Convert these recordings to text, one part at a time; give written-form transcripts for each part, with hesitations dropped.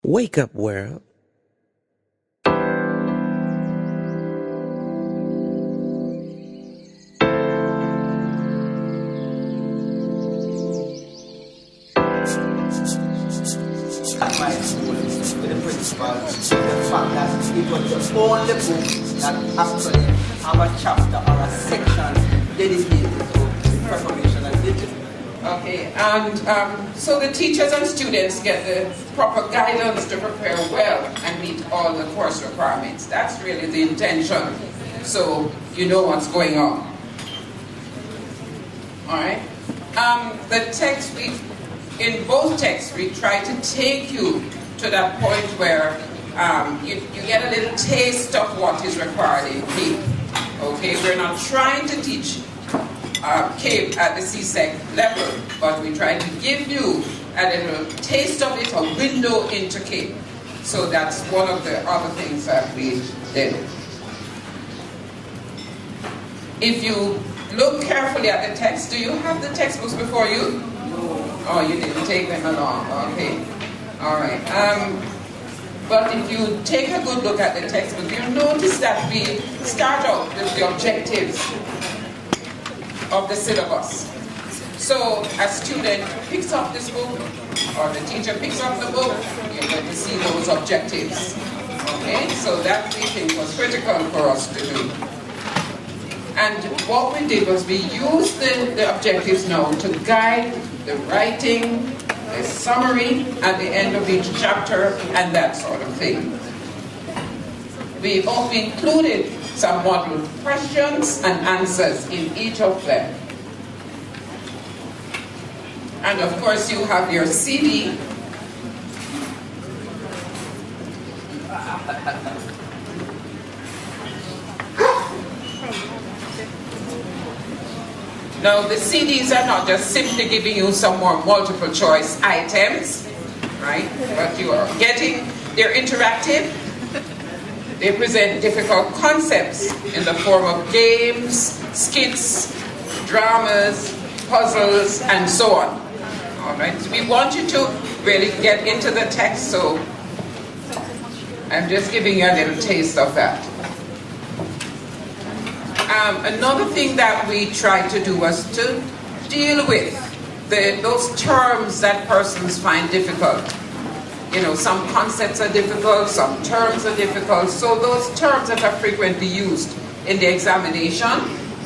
Wake up, world. At my school with the principal, the fact that it was the only book that actually have a chapter or a section dedicated to preparation and literature. Okay, and so the teachers and students get the proper guidance to prepare well and meet all the course requirements. That's really the intention, so you know what's going on. All right. The text, in both texts, we try to take you to that point where you get a little taste of what is required in CAPE. Okay, we're not trying to teach CAPE at the CSEC level, but we try to give you a little taste of it, a window into CAPE. So that's one of the other things that we did. If you look carefully at the text, do you have the textbooks before you? Oh, you didn't take them along, okay. All right. But if you take a good look at the textbook, you'll notice that we start out with the objectives of the syllabus. So a student picks up this book, or the teacher picks up the book, you're going to see those objectives. Okay, so that we think was critical for us to do. And what we did was we used the objectives now to guide the writing, the summary at the end of each chapter, and that sort of thing. We also included some model questions and answers in each of them. And of course you have your CD. Now the CDs are not just simply giving you some more multiple choice items, right? But you are getting, they're interactive. They present difficult concepts in the form of games, skits, dramas, puzzles, and so on. All right, so we want you to really get into the text, so I'm just giving you a little taste of that. Another thing that we tried to do was to deal with those terms that persons find difficult. You know, some concepts are difficult, some terms are difficult, so those terms that are frequently used in the examination,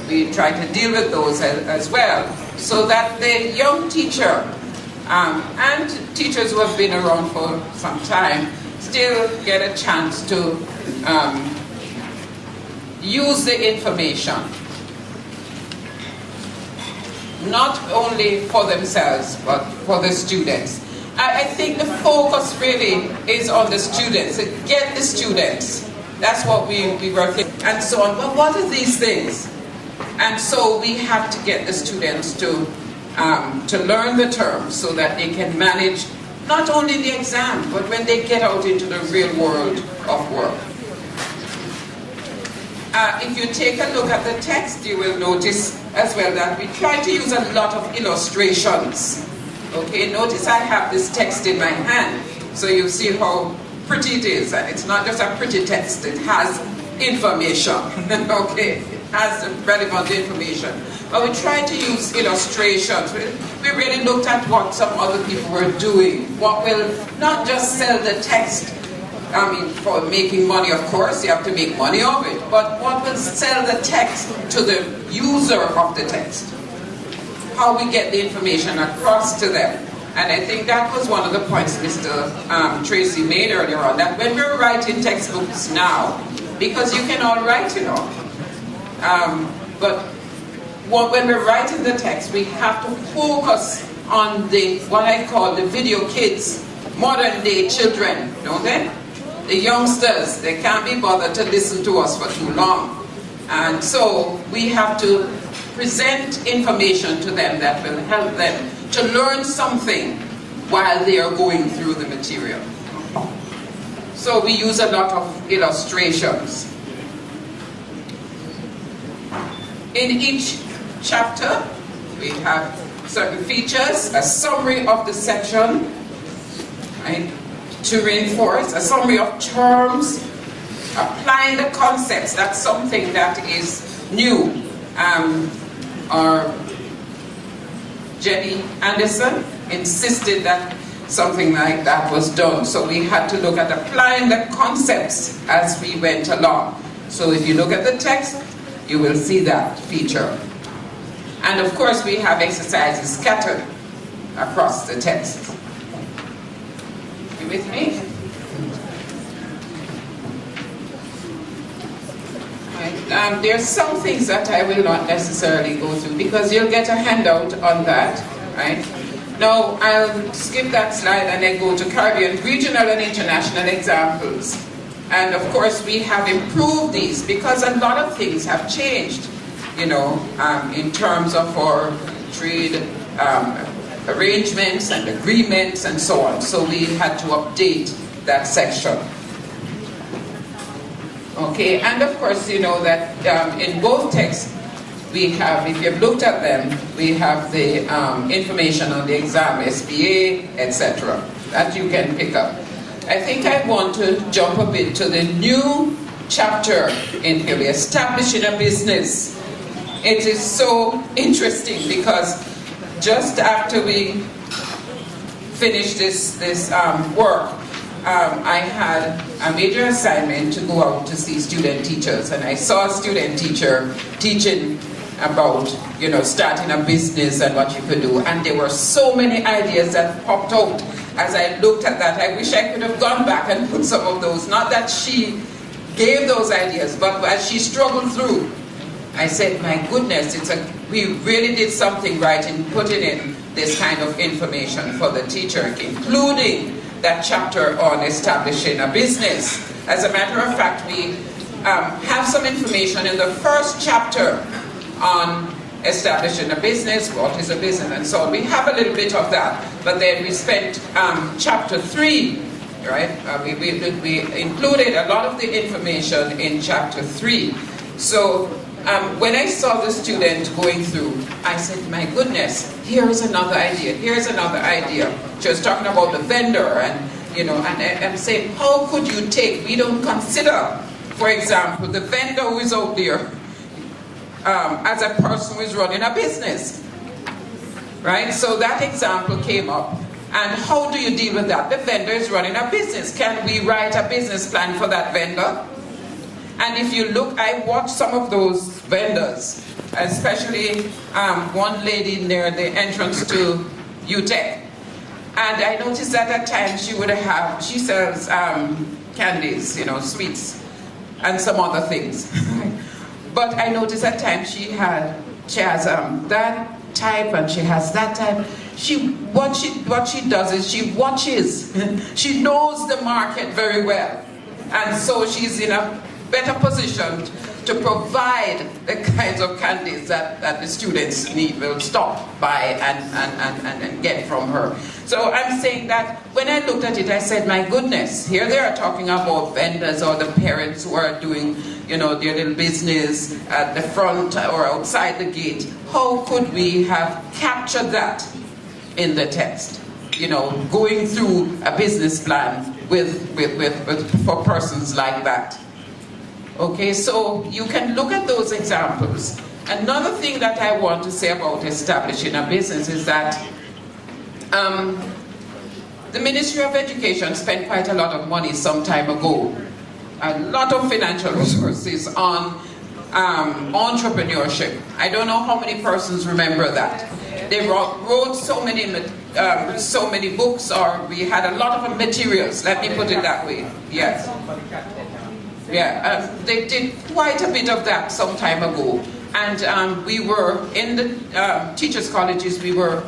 we try to deal with those as well, so that the young teacher and teachers who have been around for some time still get a chance to use the information, not only for themselves, but for the students. I think the focus really is on the students, to get the students. That's what we were thinking, and so on. But what are these things? And so we have to get the students to learn the terms so that they can manage not only the exam, but when they get out into the real world of work. If you take a look at the text, you will notice as well that we try to use a lot of illustrations. Okay, notice I have this text in my hand, so you see how pretty it is, and it's not just a pretty text, it has information. Okay, it has relevant information. But we try to use illustrations. We really looked at what some other people were doing, what will not just sell the text, I mean, for making money, of course, you have to make money of it, but what will sell the text to the user of the text? How we get the information across to them. And I think that was one of the points Mr. Tracy made earlier on, that when we're writing textbooks now, because you can all write, you know, but when we're writing the text, we have to focus on what I call the video kids, modern day children, don't they? The youngsters, they can't be bothered to listen to us for too long. And so we have to present information to them that will help them to learn something while they are going through the material. So we use a lot of illustrations. In each chapter, we have certain features, a summary of the section, right? to reinforce, a summary of terms, applying the concepts. That's something that is new. Or Jenny Anderson insisted that something like that was done. So we had to look at applying the concepts as we went along. So if you look at the text, you will see that feature. And of course we have exercises scattered across the text. You with me? Right. There's some things that I will not necessarily go through because you'll get a handout on that, right? Now I'll skip that slide and then go to Caribbean regional and international examples. And of course we have improved these because a lot of things have changed, you know, in terms of our trade arrangements and agreements and so on. So we had to update that section. Okay, and of course you know that in both texts we have, if you've looked at them, we have the information on the exam, SBA, etc. that you can pick up. I think I want to jump a bit to the new chapter in here, establishing a business. It is so interesting because just after we finished this work, I had a major assignment to go out to see student teachers, and I saw a student teacher teaching about, you know, starting a business and what you could do, and there were so many ideas that popped out as I looked at that. I wish I could have gone back and put some of those, not that she gave those ideas, but as she struggled through, I said, my goodness, we really did something right in putting in this kind of information for the teacher, including that chapter on establishing a business. As a matter of fact, we have some information in the first chapter on establishing a business, what is a business, and so on. We have a little bit of that, but then we spent chapter 3, right? We included a lot of the information in chapter 3. So when I saw the student going through, I said, my goodness, here's another idea, here's another idea. She was talking about the vendor, and you know, and I'm saying, how could you take, we don't consider, for example, the vendor who is out there as a person who is running a business, right? So that example came up. And how do you deal with that? The vendor is running a business. Can we write a business plan for that vendor? And if you look, I watched some of those vendors, especially one lady near the entrance to UTEC. And I noticed that at times she sells candies, you know, sweets, and some other things. But I noticed at times she has that type and she has that type. What she does is she watches. She knows the market very well, and so she's in a better position to provide the kinds of candies that the students need, will stop by and get from her. So I'm saying that when I looked at it, I said, my goodness, here they are talking about vendors or the parents who are doing, you know, their little business at the front or outside the gate. How could we have captured that in the text? You know, going through a business plan for persons like that. Okay, so you can look at those examples. Another thing that I want to say about establishing a business is that the Ministry of Education spent quite a lot of money some time ago, a lot of financial resources on entrepreneurship. I don't know how many persons remember that. They wrote so many books, or we had a lot of materials, let me put it that way. Yes. Yeah, they did quite a bit of that some time ago. And we were, in the teachers' colleges, we were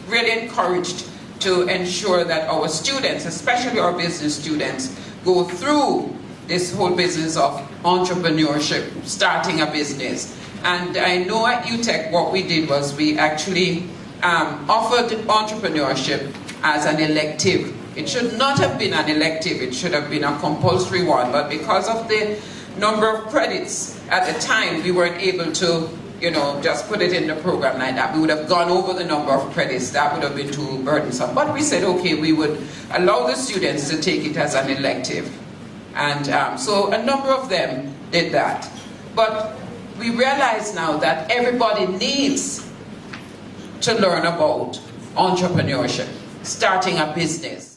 really encouraged to ensure that our students, especially our business students, go through this whole business of entrepreneurship, starting a business. And I know at UTEC what we did was we actually offered entrepreneurship as an elective. It should not have been an elective, it should have been a compulsory one, but because of the number of credits at the time, we weren't able to you know, just put it in the program like that. We would have gone over the number of credits. That would have been too burdensome. But we said, okay, we would allow the students to take it as an elective. And so a number of them did that. But we realize now that everybody needs to learn about entrepreneurship, starting a business.